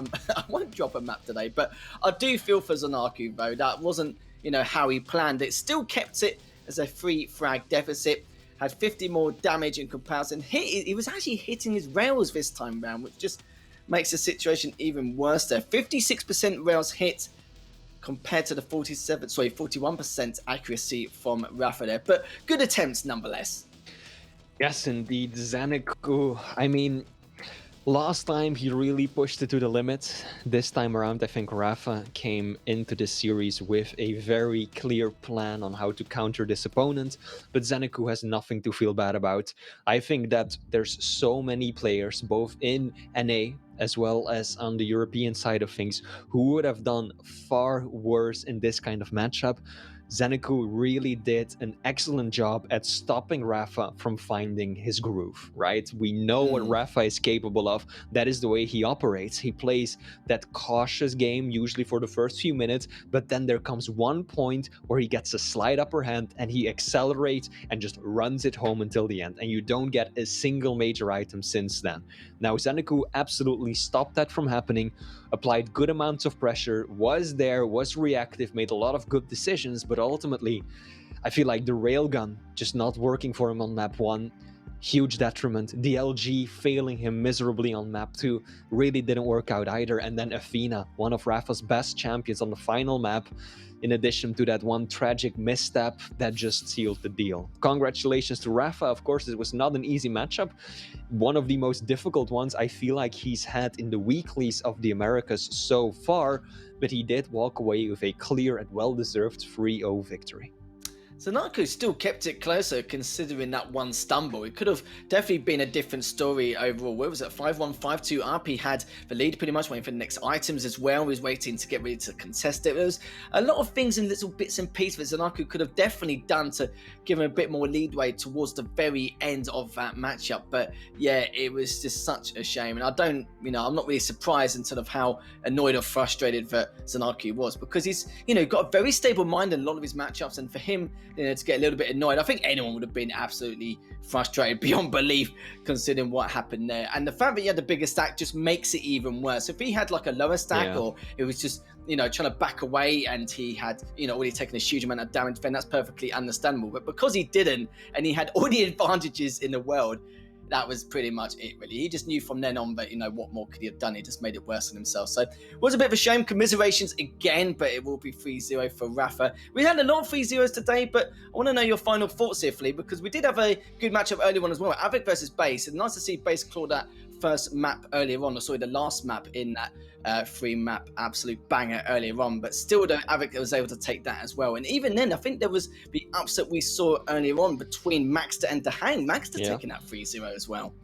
a map today. But I do feel for ZenAku though. That wasn't how he planned it. Still kept it as a 3 frag deficit, had 50 more damage in comparison. He was actually hitting his rails this time round, which just makes the situation even worse there. 56% rails hit compared to the 41% accuracy from Rapha there, but good attempts nonetheless. Yes, indeed, ZenAku. I mean, last time he really pushed it to the limit. This time around, I think Rapha came into this series with a very clear plan on how to counter this opponent, but ZenAku has nothing to feel bad about. I think that there's so many players, both in NA as well as on the European side of things, who would have done far worse in this kind of matchup. ZenAku really did an excellent job at stopping Rapha from finding his groove, right? We know what Rapha is capable of. That is the way he operates. He plays that cautious game, usually for the first few minutes, but then there comes one point where he gets a slight upper hand and he accelerates and just runs it home until the end. And you don't get a single major item since then. Now, ZenAku absolutely stopped that from happening, applied good amounts of pressure, was reactive, made a lot of good decisions, but ultimately, I feel like the railgun just not working for him on map 1, huge detriment. The LG failing him miserably on map 2 really didn't work out either. And then Athena, one of Rapha's best champions on the final map, in addition to that one tragic misstep that just sealed the deal. Congratulations to Rapha. Of course, it was not an easy matchup. One of the most difficult ones I feel like he's had in the weeklies of the Americas so far, but he did walk away with a clear and well-deserved 3-0 victory. ZenAku still kept it closer considering that one stumble. It could have definitely been a different story overall. Where was it? 5-1, 5-2 up. He had the lead pretty much, waiting for the next items as well. He was waiting to get ready to contest it. There was a lot of things in little bits and pieces that ZenAku could have definitely done to give him a bit more leadway towards the very end of that matchup. But yeah, it was just such a shame. And I'm not really surprised until of how annoyed or frustrated that ZenAku was, because he's, got a very stable mind in a lot of his matchups, and for him, to get a little bit annoyed, I think anyone would have been absolutely frustrated beyond belief considering what happened there. And the fact that he had the bigger stack just makes it even worse. If he had like a lower stack, or it was just trying to back away and he had already taken a huge amount of damage, then that's perfectly understandable. But because he didn't, and he had all the advantages in the world, that was pretty much it, really. He just knew from then on that, what more could he have done? He just made it worse on himself. So it was a bit of a shame. Commiserations again, but it will be 3-0 for Rapha. We had a lot of 3-0s today, but I want to know your final thoughts here, Flea, because we did have a good matchup earlier on as well. Avic versus Base. It's nice to see Base claw that first map earlier on, or sorry, the last map in that 3-map absolute banger earlier on, but still Avic was able to take that as well. And even then, I think there was the upset we saw earlier on between Maxter and Dehang. Maxter taking that 3-0 as well.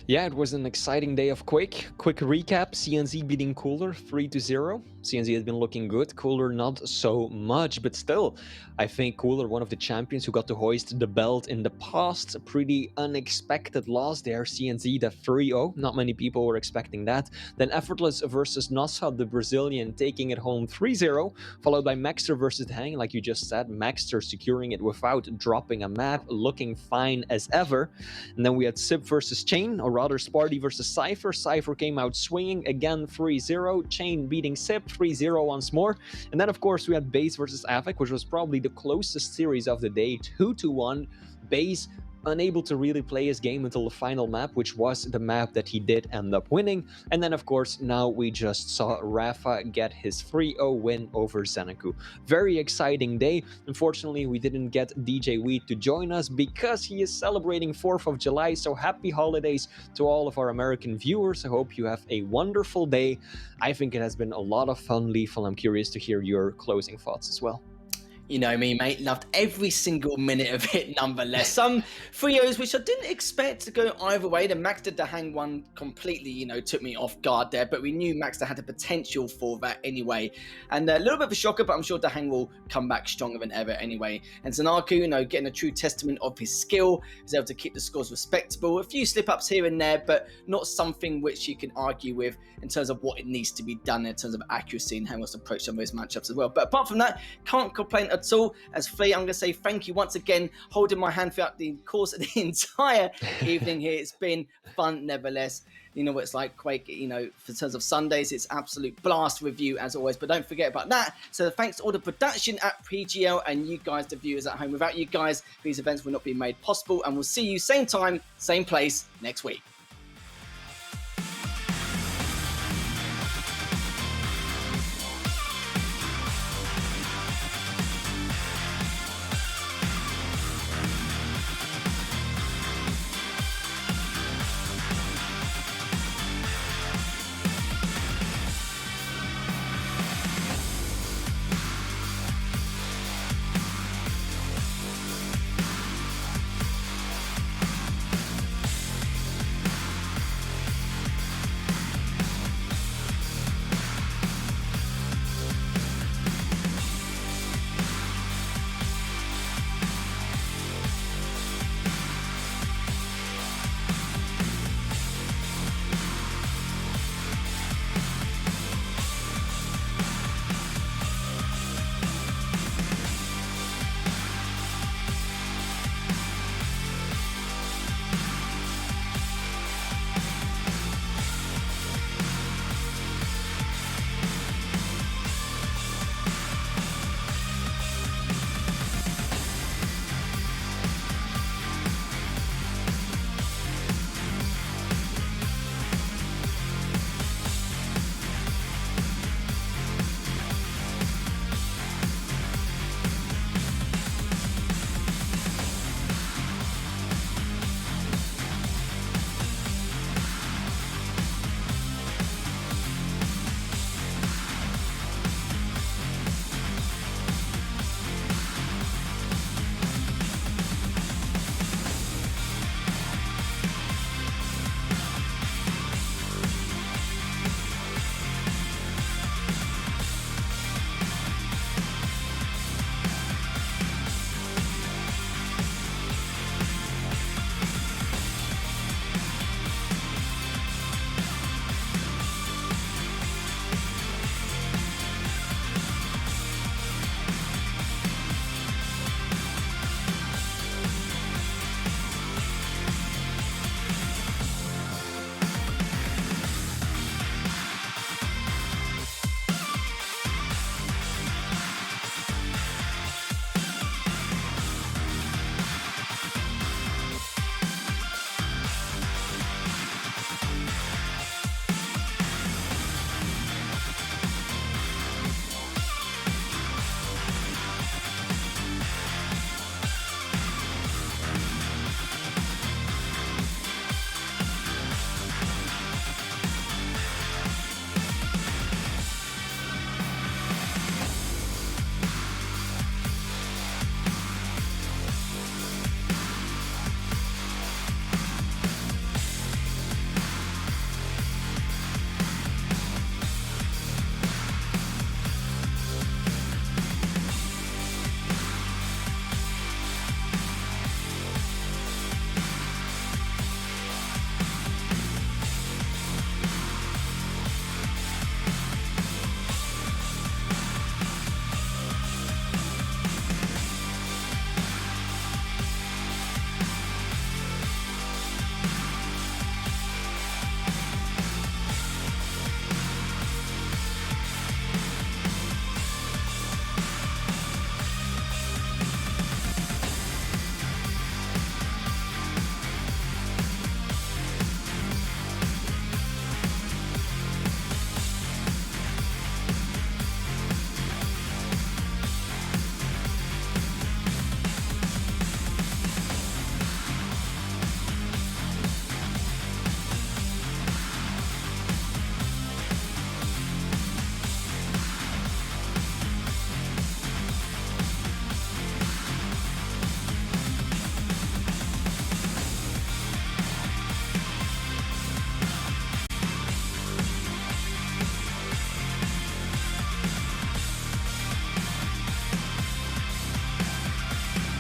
Yeah, it was an exciting day of Quake. Quick recap, CNZ beating Cooler 3-0. CNZ has been looking good, Cooler not so much, but still, I think Cooler, one of the champions who got to hoist the belt in the past, a pretty unexpected loss there. CNZ the 3-0, not many people were expecting that. Then Effortless versus Nossa, the Brazilian, taking it home 3-0, followed by Maxter versus Hang, like you just said, Maxter securing it without dropping a map, looking fine as ever. And then we had Sip versus Chain, or rather Sparty versus Cypher. Cypher came out swinging again 3-0, Chain beating Sip 3-0 once more. And then of course we had Base versus Avic, which was probably the closest series of the day, 2-1. Base unable to really play his game until the final map, which was the map that he did end up winning. And then of course now we just saw Rapha get his 3-0 win over ZenAku. Very exciting day. Unfortunately, we didn't get DJ Weed to join us because he is celebrating 4th of July, so happy holidays to all of our American viewers. I hope you have a wonderful day. I think it has been a lot of fun, Lethal. I'm curious to hear your closing thoughts as well. You know me, mate. Loved every single minute of it, nonetheless. Some 3-0s, which I didn't expect to go either way. The Maxter to Hang one completely, took me off guard there. But we knew Maxter had the potential for that anyway. And a little bit of a shocker, but I'm sure Dahang will come back stronger than ever anyway. And ZenAku, getting a true testament of his skill. He's able to keep the scores respectable. A few slip-ups here and there, but not something which you can argue with in terms of what it needs to be done in terms of accuracy and how he wants to approach some of those matchups as well. But apart from that, can't complain at all. As Flea, I'm going to say thank you once again, holding my hand throughout the course of the entire evening here. It's been fun, nevertheless. You know what it's like, Quake, for terms of Sundays, it's absolute blast with you as always. But don't forget about that. So thanks to all the production at PGL and you guys, the viewers at home. Without you guys, these events would not be made possible. And we'll see you same time, same place next week.